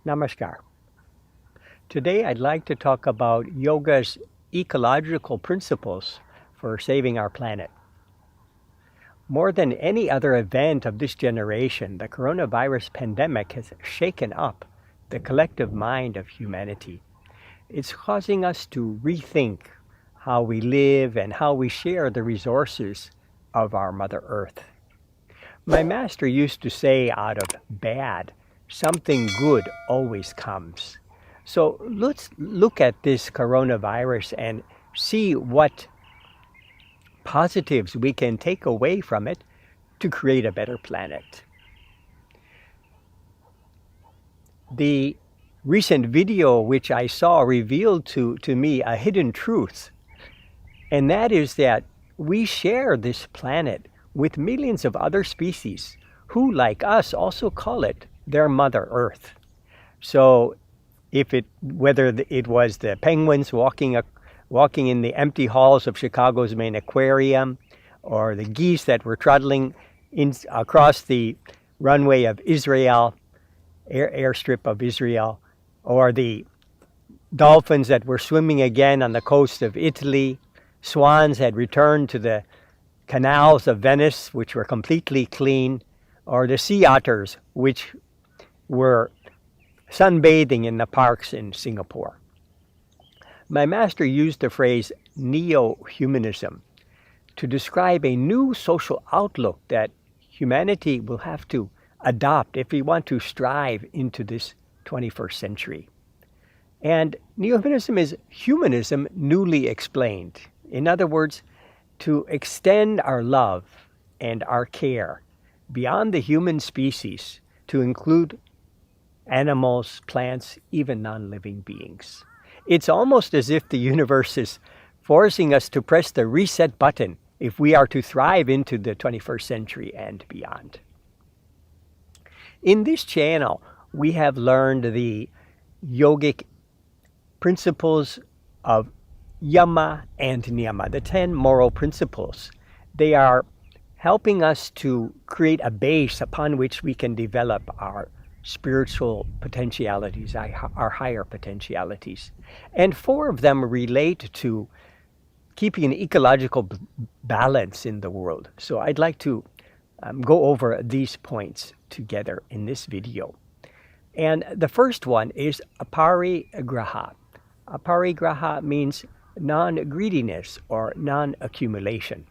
Namaskar. Today I'd like to talk about yoga's ecological principles for saving our planet. More than any other event of this generation, the coronavirus pandemic has shaken up the collective mind of humanity. It's causing us to rethink how we live and how we share the resources of our Mother Earth. My master used to say, out of bad, something good always comes. So let's look at this coronavirus and see what positives we can take away from it to create a better planet. The recent video which I saw revealed to me a hidden truth, and that is that we share this planet with millions of other species who, like us, also call it their Mother Earth. So whether it was the penguins walking in the empty halls of Chicago's main aquarium, or the geese that were trotting across the runway of Israel, airstrip of Israel, or the dolphins that were swimming again on the coast of Italy, swans had returned to the canals of Venice, which were completely clean, or the sea otters, which were sunbathing in the parks in Singapore. My master used the phrase Neo-Humanism to describe a new social outlook that humanity will have to adopt if we want to strive into this 21st century. And Neo-Humanism is humanism newly explained. In other words, to extend our love and our care beyond the human species to include animals, plants, even non-living beings. It's almost as if the universe is forcing us to press the reset button if we are to thrive into the 21st century and beyond. In this channel, we have learned the yogic principles of Yama and Niyama, the 10 moral principles. They are helping us to create a base upon which we can develop our spiritual potentialities, our higher potentialities. And 4 of them relate to keeping an ecological balance in the world. So I'd like to go over these points together in this video. And the first one is aparigraha. Aparigraha means non-greediness or non-accumulation.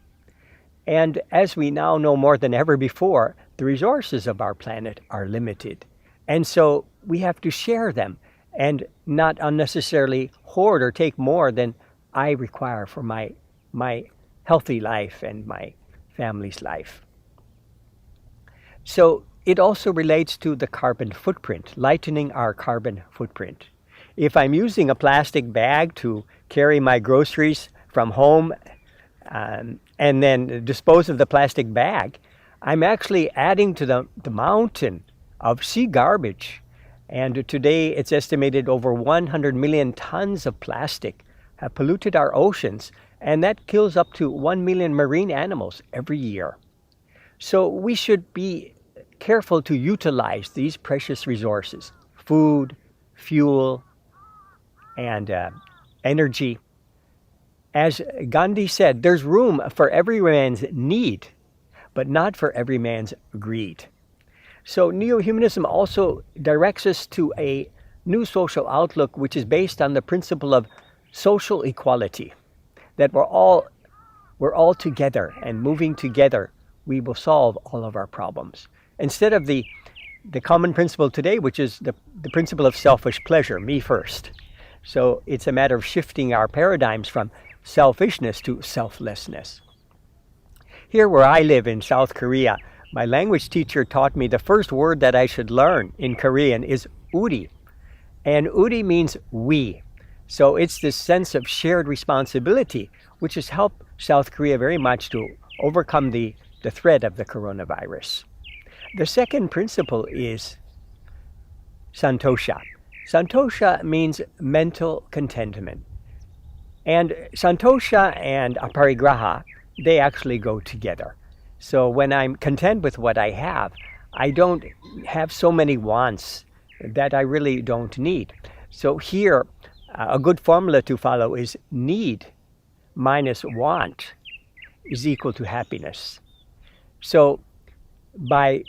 And as we now know more than ever before, the resources of our planet are limited. And so we have to share them and not unnecessarily hoard or take more than I require for my healthy life and my family's life. So it also relates to the carbon footprint, lightening our carbon footprint. If I'm using a plastic bag to carry my groceries from home and then dispose of the plastic bag, I'm actually adding to the mountain of sea garbage. And today it's estimated over 100 million tons of plastic have polluted our oceans, and that kills up to 1 million marine animals every year. So we should be careful to utilize these precious resources, food, fuel, and energy. As Gandhi said, there's room for every man's need, but not for every man's greed. So Neo-Humanism also directs us to a new social outlook which is based on the principle of social equality, that we're all together, and moving together we will solve all of our problems. Instead of the common principle today, which is the principle of selfish pleasure, me first. So it's a matter of shifting our paradigms from selfishness to selflessness. Here where I live in South Korea, my language teacher taught me the first word that I should learn in Korean is uri. And uri means we. So it's this sense of shared responsibility which has helped South Korea very much to overcome the threat of the coronavirus. The second principle is santosha. Santosha means mental contentment. And santosha and aparigraha, they actually go together. So when I'm content with what I have, I don't have so many wants that I really don't need. So here, a good formula to follow is need minus want is equal to happiness. So by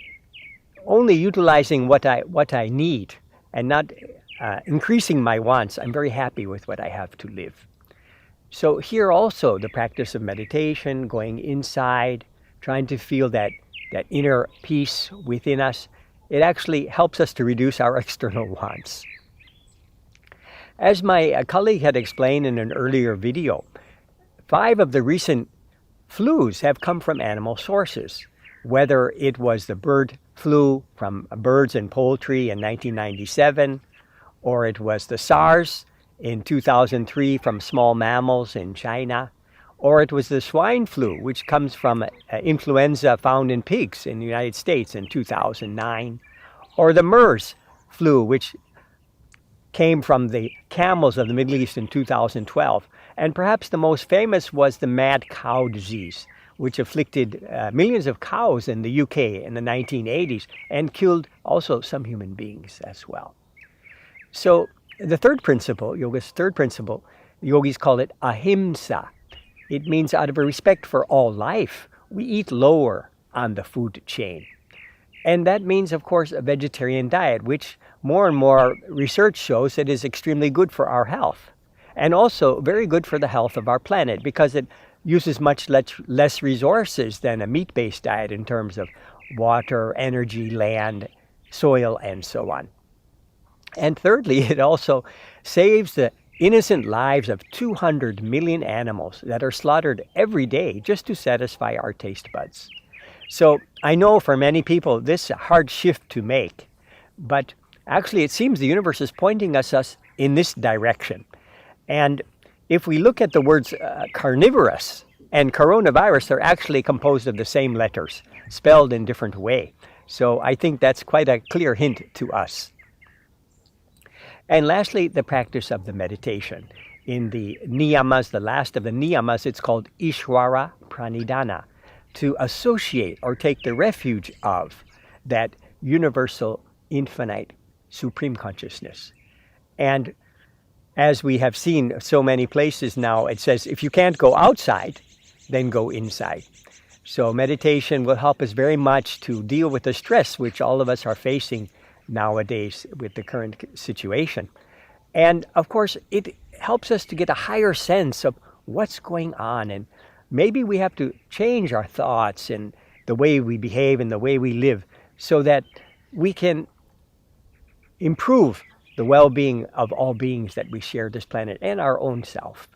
only utilizing what I need and not increasing my wants, I'm very happy with what I have to live. So here also the practice of meditation, going inside, trying to feel that inner peace within us, it actually helps us to reduce our external wants. As my colleague had explained in an earlier video, 5 of the recent flus have come from animal sources, whether it was the bird flu from birds and poultry in 1997, or it was the SARS in 2003 from small mammals in China, or it was the swine flu, which comes from influenza found in pigs in the United States in 2009, or the MERS flu, which came from the camels of the Middle East in 2012. And perhaps the most famous was the mad cow disease, which afflicted millions of cows in the UK in the 1980s and killed also some human beings as well. So the third principle, yoga's third principle, the yogis call it ahimsa. It means out of a respect for all life, we eat lower on the food chain. And that means, of course, a vegetarian diet, which more and more research shows it is extremely good for our health. And also very good for the health of our planet because it uses much less resources than a meat-based diet in terms of water, energy, land, soil, and so on. And thirdly, it also saves the innocent lives of 200 million animals that are slaughtered every day just to satisfy our taste buds. So I know for many people this is a hard shift to make, but actually it seems the universe is pointing us in this direction. And if we look at the words carnivorous and coronavirus, they're actually composed of the same letters, spelled in different way. So I think that's quite a clear hint to us. And lastly, the practice of the meditation. In the niyamas, the last of the niyamas, it's called Yama Pranidhana, to associate or take the refuge of that universal, infinite, supreme consciousness. And as we have seen so many places now, it says if you can't go outside, then go inside. So meditation will help us very much to deal with the stress which all of us are facing nowadays with the current situation. And of course, it helps us to get a higher sense of what's going on. And maybe we have to change our thoughts and the way we behave and the way we live so that we can improve the well-being of all beings that we share this planet and our own self.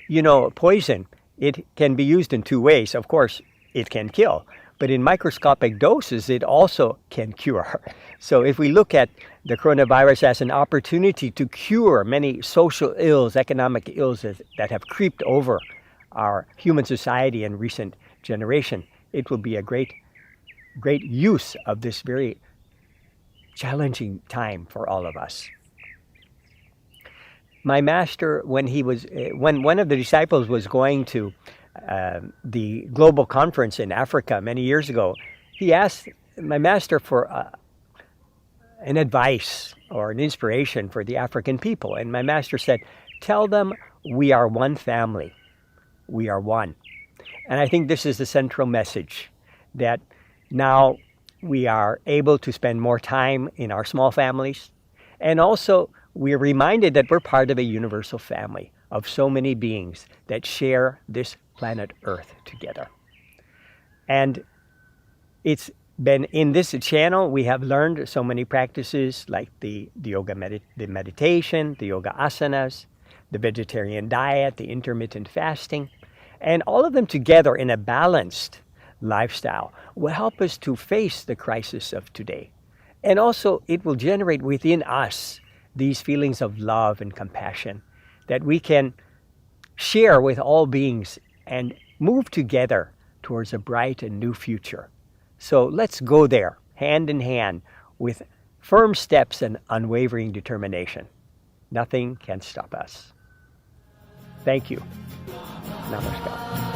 You know, poison, it can be used in 2 ways. Of course, it can kill. But in microscopic doses, it also can cure. So if we look at the coronavirus as an opportunity to cure many social ills, economic ills that have creeped over our human society in recent generation, it will be a great use of this very challenging time for all of us. My master, when one of the disciples was going to the global conference in Africa many years ago, he asked my master for an advice or an inspiration for the African people. And my master said, tell them we are one family. We are one. And I think this is the central message, that now we are able to spend more time in our small families. And also we are reminded that we're part of a universal family of so many beings that share this planet Earth together. And it's been in this channel, we have learned so many practices like the meditation, the yoga asanas, the vegetarian diet, the intermittent fasting, and all of them together in a balanced lifestyle will help us to face the crisis of today. And also it will generate within us these feelings of love and compassion that we can share with all beings and move together towards a bright and new future. So let's go there, hand in hand, with firm steps and unwavering determination. Nothing can stop us. Thank you. Namaskar.